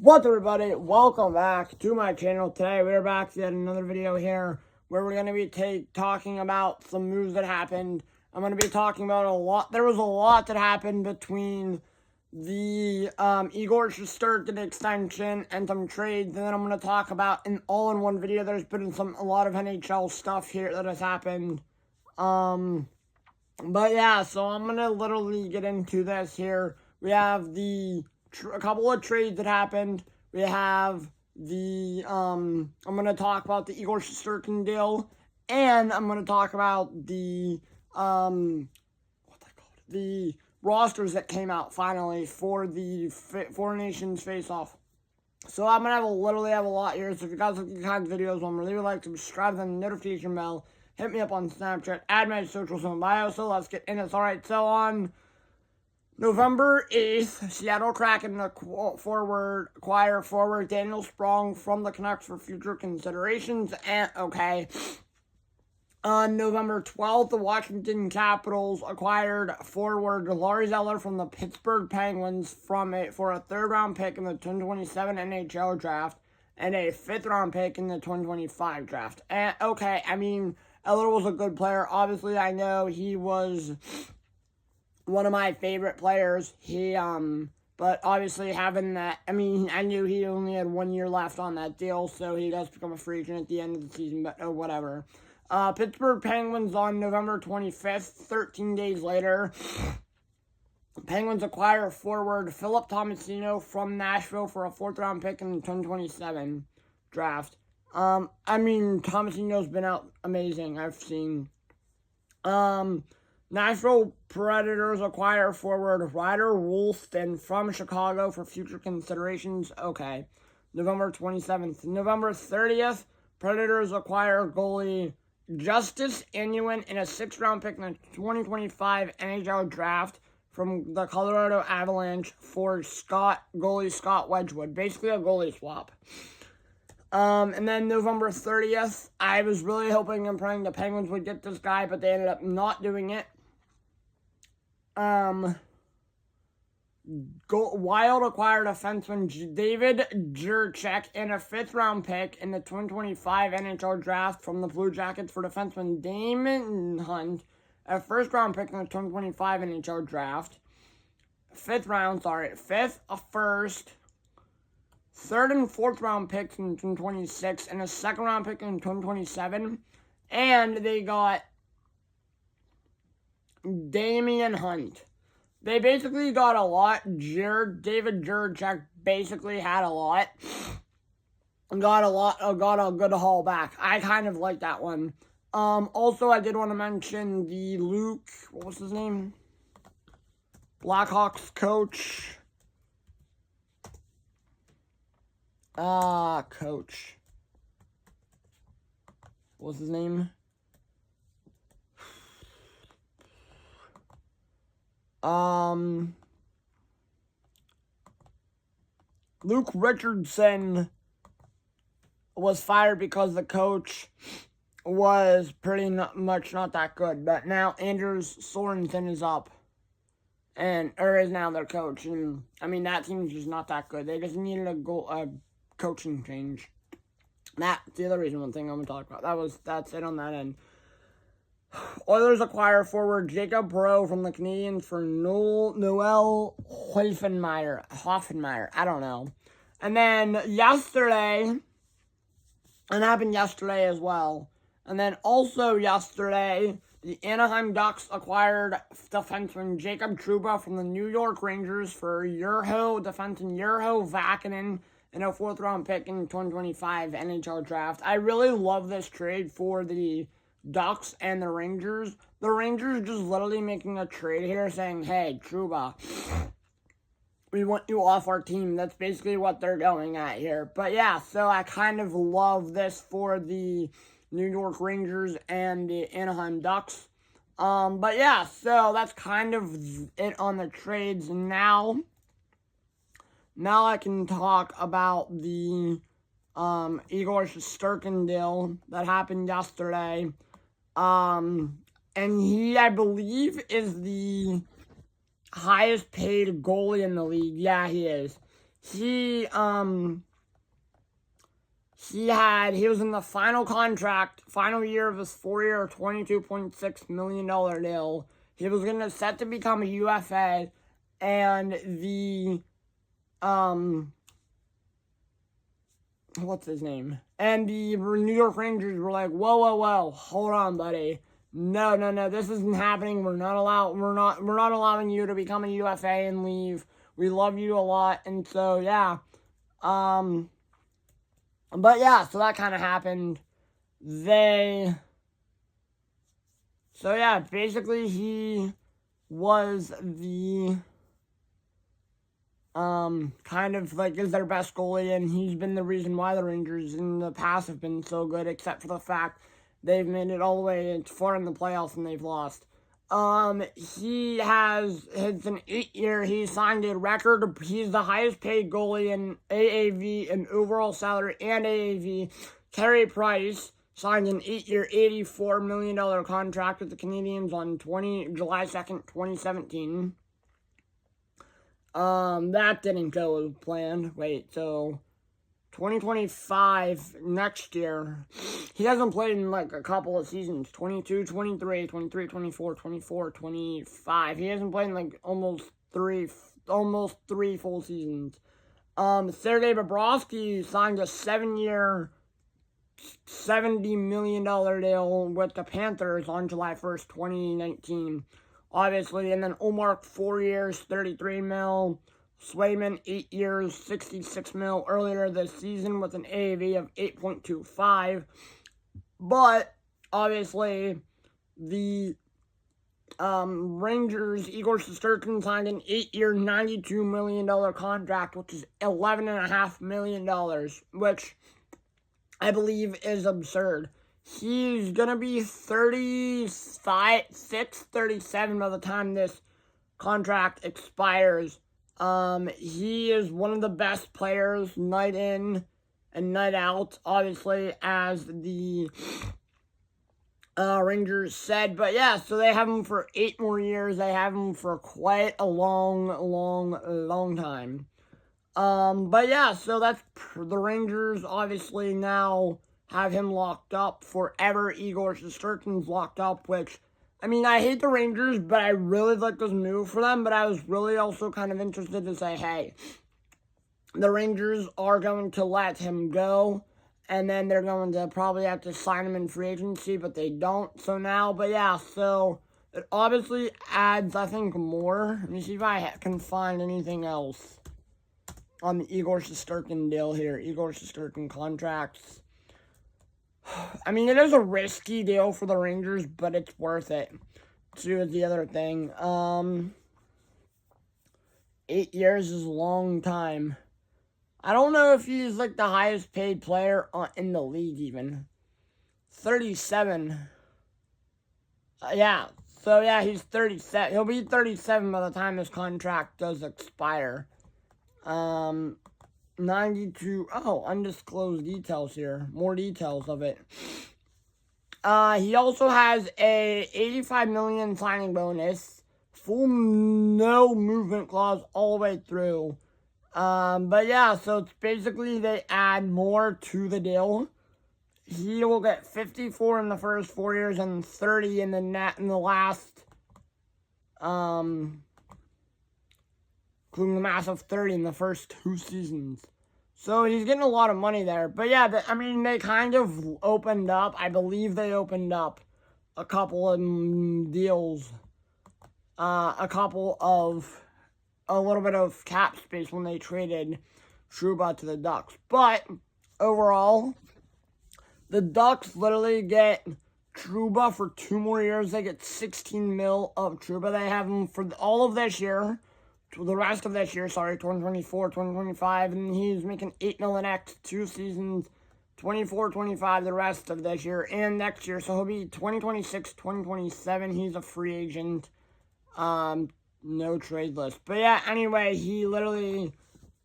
What's up, everybody? Welcome back to my channel. Today we're back to yet another video here where we're going to be talking about some moves that happened. I'm going to be talking about a lot. There was a lot that happened between the Igor Shesterkin extension and some trades, and then I'm going to talk about in all-in-one video. There's been a lot of NHL stuff here that has happened. But yeah, so I'm going to literally get into this here. We have a couple of trades that happened. We have I'm going to talk about the Igor Shesterkin deal, and I'm going to talk about the rosters that came out finally for the Four Nations face-off. So I'm going to literally have a lot here, so if you guys like these kinds of videos, remember, leave a like, subscribe, and the notification bell. Hit me up on Snapchat, add my socials in my bio, so let's get in this. Alright, so on November 8th, Seattle Kraken acquire forward Daniel Sprong from the Canucks for future considerations. And on November 12th, the Washington Capitals acquired forward Lars Eller from the Pittsburgh Penguins for a third-round pick in the 2027 NHL draft and a fifth-round pick in the 2025 draft. And Eller was a good player. Obviously, I know he was one of my favorite players. But obviously having that, I knew he only had 1 year left on that deal, so he does become a free agent at the end of the season, but whatever. Pittsburgh Penguins on November 25th, 13 days later. Penguins acquire forward Philip Tomasino from Nashville for a fourth-round pick in the 2027 draft. Tomasino's been out amazing, I've seen. Nashville Predators acquire forward Ryder Wolfson from Chicago for future considerations. November 27th. November 30th, Predators acquire goalie Justice Inuin in a sixth-round pick in the 2025 NHL draft from the Colorado Avalanche for goalie Scott Wedgwood. Basically a goalie swap. And then November 30th, I was really hoping and praying the Penguins would get this guy, but they ended up not doing it. Wild acquired defenseman David Jiricek in a fifth-round pick in the 2025 NHL draft from the Blue Jackets for defenseman Damon Hunt, a first-round pick in the 2025 NHL draft. Fifth, a first, third and fourth round picks in 2026, and a second round pick in 2027. And they got Damian Hunt. They basically got a lot. David Jiricek basically had a lot. Got a good haul back. I kind of like that one. Also, I did want to mention the Luke, what was his name? Blackhawks coach. Coach. What's his name? Luke Richardson was fired because the coach was pretty much not that good. But now Anders Sorensen is up. Is now their coach. And, that team's just not that good. They just needed a coaching change. That's the other reason, one thing I'm going to talk about. That's it on that end. Oilers acquire forward Jacob Perreault from the Canadiens for Noel Hoffenmeyer. I don't know. And then yesterday, and happened yesterday as well. And then also yesterday, the Anaheim Ducks acquired defenseman Jacob Trouba from the New York Rangers for defenseman Urho Vakinen and a fourth-round pick in the 2025 NHL draft. I really love this trade for the Ducks and the Rangers. The Rangers just literally making a trade here saying, hey, Trouba, we want you off our team. That's basically what they're going at here. But yeah, so I kind of love this for the New York Rangers and the Anaheim Ducks. But yeah, so that's kind of it on the trades. Now I can talk about the Igor Shesterkin deal that happened yesterday. And he, I believe, is the highest paid goalie in the league. Yeah, he is. he was in the final contract, final year of his 4-year, $22.6 million deal. He was going to set to become a UFA, and the, what's his name? And the New York Rangers were like, whoa, hold on, buddy. No, this isn't happening. We're not allowing you to become a UFA and leave. We love you a lot, and so, yeah. But yeah, so that kind of happened. So yeah, basically he was the, kind of like is their best goalie, and he's been the reason why the Rangers in the past have been so good, except for the fact they've made it all the way far in the playoffs and they've lost. He has, it's an 8-year, he signed a record, he's the highest paid goalie in AAV, in overall salary and AAV. Carey Price signed an 8-year, $84 million contract with the Canadiens on July 2nd, 2017. That didn't go as planned. Wait, so 2025, next year, he hasn't played in like a couple of seasons, 22, 23, 23, 24, 24, 25. He hasn't played in like almost three full seasons. Sergei Bobrovsky signed a 7-year, $70 million deal with the Panthers on July 1st, 2019. Obviously, and then Omar, 4 years, $33 mil. Swayman, 8 years, $66 mil earlier this season with an AAV of 8.25. But, obviously, the Rangers, Igor Shesterkin signed an 8-year, $92 million contract, which is $11.5 million, which I believe is absurd. He's going to be 37 by the time this contract expires. He is one of the best players night in and night out, obviously, as the Rangers said. But yeah, so they have him for 8 more years. They have him for quite a long time. But yeah, so that's the Rangers obviously now have him locked up forever. Igor Shesterkin's locked up, which, I mean, I hate the Rangers, but I really like this move for them. But I was really also kind of interested to say, hey, the Rangers are going to let him go, and then they're going to probably have to sign him in free agency, but they don't. So now, but yeah, so it obviously adds, I think, more. Let me see if I can find anything else on the Igor Shesterkin deal here. Igor Shesterkin contracts. I mean, it is a risky deal for the Rangers, but it's worth it. Too is the other thing. 8 years is a long time. I don't know if he's like the highest paid player in the league even. 37. Yeah. So yeah, he's 37. He'll be 37 by the time his contract does expire. 92, undisclosed details here. More details of it. He also has a $85 million signing bonus. Full no movement clause all the way through. But yeah, so it's basically they add more to the deal. He will get 54 in the first 4 years and 30 in the last, including the massive 30 in the first 2 seasons. So he's getting a lot of money there. But yeah, I mean, they kind of opened up. I believe they opened up a couple of deals. A little bit of cap space when they traded Trouba to the Ducks. But overall, the Ducks literally get Trouba for 2 more years. They get 16 mil of Trouba. They have him for all of this year. The rest of this year, 2024, 2025, and he's making $8 million the next 2 seasons, 24, 25 the rest of this year, and next year, so he'll be 2026, 2027, he's a free agent, no trade list, but yeah, anyway, he literally,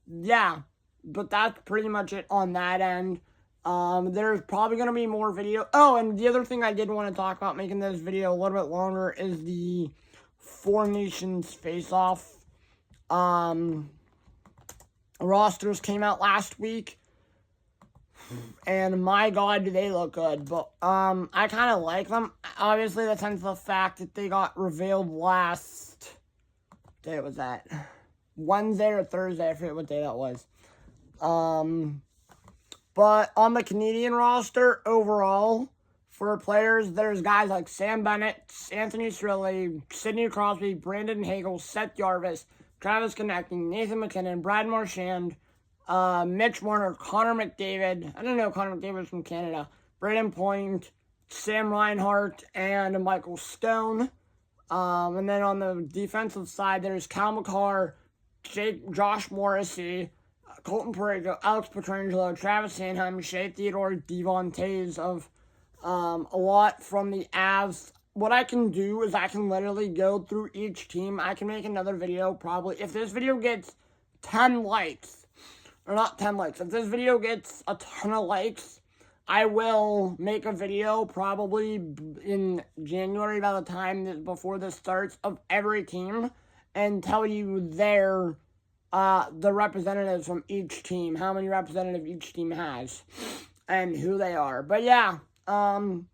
yeah, but that's pretty much it on that end. There's probably going to be more video. Oh, and the other thing I did want to talk about making this video a little bit longer is the 4 Nations face-off. rosters came out last week. And my God, do they look good. But I kind of like them. Obviously, that's hence the fact that they got revealed last day was that? Wednesday or Thursday, I forget what day that was. But on the Canadian roster, overall, for players, there's guys like Sam Bennett, Anthony Cirelli, Sidney Crosby, Brandon Hagel, Seth Jarvis, Travis Konecny, Nathan McKinnon, Brad Marchand, Mitch Marner, Connor McDavid. I don't know Connor McDavid's from Canada. Braden Point, Sam Reinhart, and Michael Stone. And then on the defensive side, there's Cal McCarr, Josh Morrissey, Colton Parayko, Alex Pietrangelo, Travis Sanheim, Shea Theodore, Devon Toews of a lot from the Avs. What I can do is I can literally go through each team. I can make another video probably. If this video gets 10 likes, or not 10 likes, if this video gets a ton of likes, I will make a video probably in January by the time before this starts of every team and tell you the representatives from each team, how many representatives each team has, and who they are. But yeah, and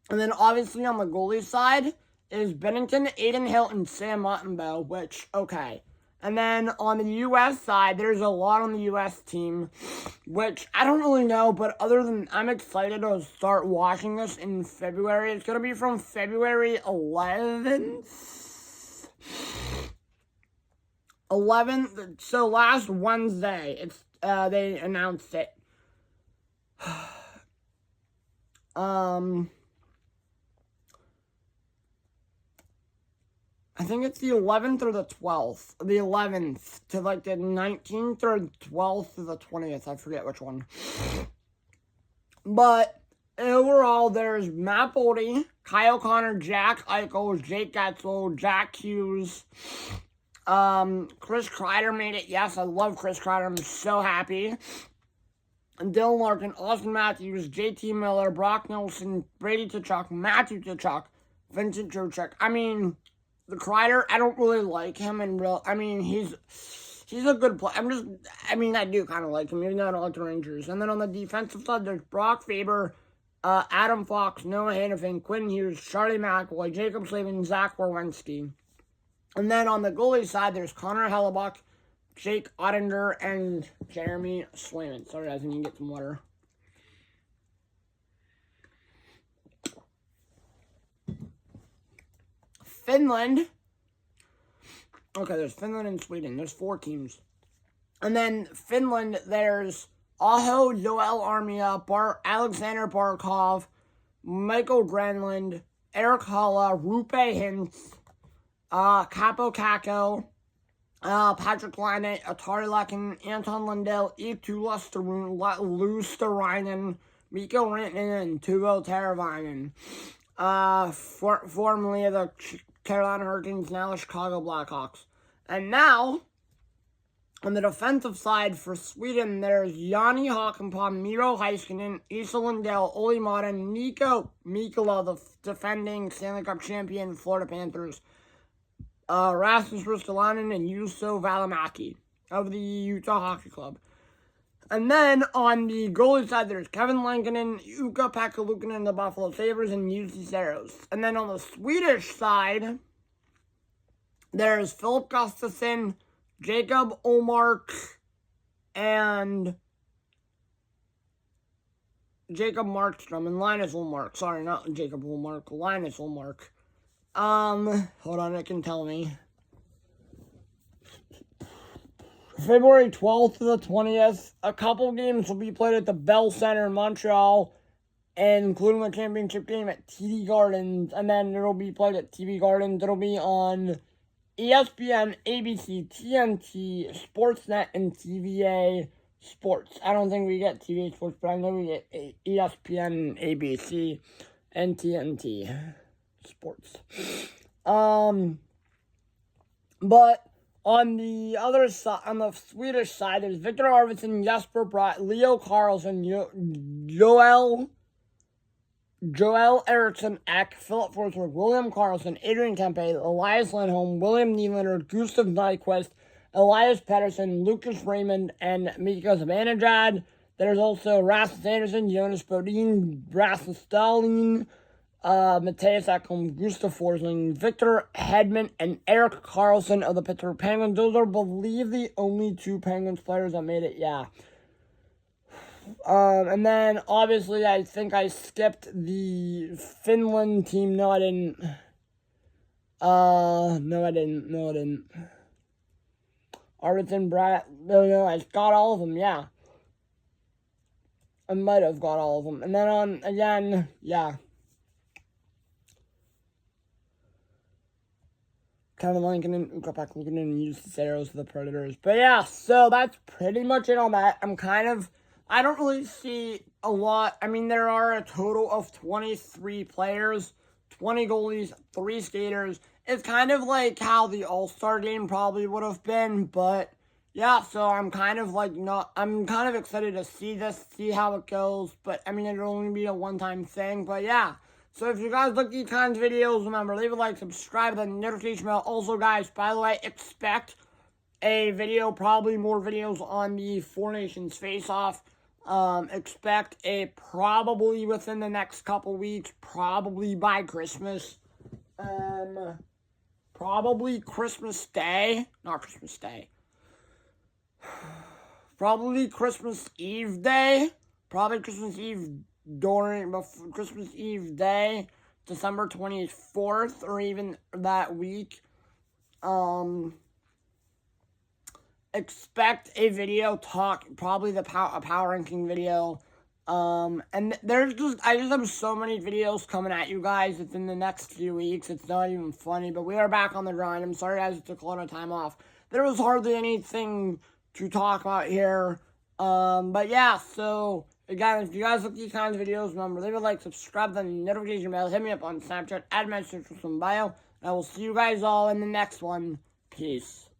then obviously on the goalie side is Bennington, Aiden Hill, and Sam Ottenbow, which, okay. And then on the U.S. side, there's a lot on the U.S. team, which I don't really know, but other than I'm excited to start watching this in February. It's going to be from February 11th. So last Wednesday, they announced it. I think it's the 11th or the 12th. The 11th to like the 19th or 12th to the 20th. I forget which one. But overall, there's Matt Boldy, Kyle Connor, Jack Eichel, Jake Getzel, Jack Hughes. Chris Kreider made it. Yes, I love Chris Kreider. I'm so happy. And Dylan Larkin, Austin Matthews, JT Miller, Brock Nelson, Brady Tkachuk, Matthew Tkachuk, Vincent Trocheck. I mean, the Kreider, I don't really like him in real. I mean, he's a good player. I do kind of like him, even though I don't like the Rangers. And then on the defensive side, there's Brock Faber, Adam Fox, Noah Hannafin, Quinn Hughes, Charlie McAvoy, Jacob Slavin, Zach Werenski. And then on the goalie side, there's Connor Hellebuck, Jake Ottinger, and Jeremy Swayman. Sorry, guys, I need to get some water. Finland. Okay, there's Finland and Sweden. There's 4 teams. And then Finland, there's Aho, Joel Armia, Alexander Barkov, Michael Granlund, Eric Halla, Rupe Hintz, Capo Caco, Patrick Laine, Atari Lekin, Anton Lundell, Eetu Luosterainen, Mikko Rantanen, and Tuvo Teravainen. Formerly of the Carolina Hurricanes, now the Chicago Blackhawks. And now, on the defensive side for Sweden, there's Jani Hakanpää, Miro Heiskanen, Esa Lundell, Olli Maatta, Nico Mikkola, the defending Stanley Cup champion Florida Panthers, Rasmus Ristolainen, and Juuso Välimäki of the Utah Hockey Club. And then on the goalie side, there's Kevin Lankinen, Ukko-Pekka Luukkonen, the Buffalo Sabres, and Jussi Saros. And then on the Swedish side, there's Philip Gustafsson, Jacob Olmark, and Jacob Markstrom, and Linus Olmark. Sorry, not Jacob Olmark, Linus Olmark. Hold on, it can tell me. February 12th to the 20th, a couple games will be played at the Bell Center in Montreal, and including the championship game at TD Gardens, and then it'll be played at TD Gardens. It'll be on ESPN, ABC, TNT, Sportsnet, and TVA Sports. I don't think we get TVA Sports, but I know we get ESPN, ABC, and TNT Sports. But on the other side, on the Swedish side, there's Victor Arvidsson, Jesper Bratt, Leo Carlsson, Joel Eriksson Ek, Philip Forsberg, William Karlsson, Adrian Kempe, Elias Lindholm, William Nylander, Gustav Nyquist, Elias Pettersson, Lucas Raymond, and Mika Zibanejad. There's also Rasmus Anderson, Jonas Bodin, Rasmus Stalin, Matthias Ekholm, Gustav Forsling, Victor Hedman, and Eric Carlson of the Pittsburgh Penguins. Those are, I believe, the only 2 Penguins players that made it, yeah. And then, obviously, I think I skipped the Finland team. No, I didn't. No, I didn't. Arvidsson, Brad, no, I got all of them, yeah. I might have got all of them. And then, again, yeah. Kevin Lincoln, Ukko-Pekka Luukkonen, and Justus Saros for the Predators. But yeah, so that's pretty much it on that. I don't really see a lot. I mean, there are a total of 23 players, 20 goalies, 3 skaters. It's kind of like how the All-Star game probably would have been, but yeah, so I'm kind of excited to see this, see how it goes, but I mean, it'll only be a one-time thing, but yeah. So if you guys like these kinds of videos, remember, leave a like, subscribe, the notification bell. Also, guys, by the way, expect a video, probably more videos on the Four Nations face-off. Expect probably within the next couple weeks, probably by Christmas. Probably Christmas Day. Not Christmas Day. Probably Christmas Eve day. Probably Christmas Eve Christmas Eve day, December 24th, or even that week. Expect a video probably a power ranking video. And I just have so many videos coming at you guys within the next few weeks. It's not even funny, but we are back on the grind. I'm sorry guys, it took a lot of time off. There was hardly anything to talk about here. But yeah, so again, if you guys like these kinds of videos, remember, leave a like, subscribe, the notification bell, hit me up on Snapchat, add my socials in bio, and I will see you guys all in the next one. Peace.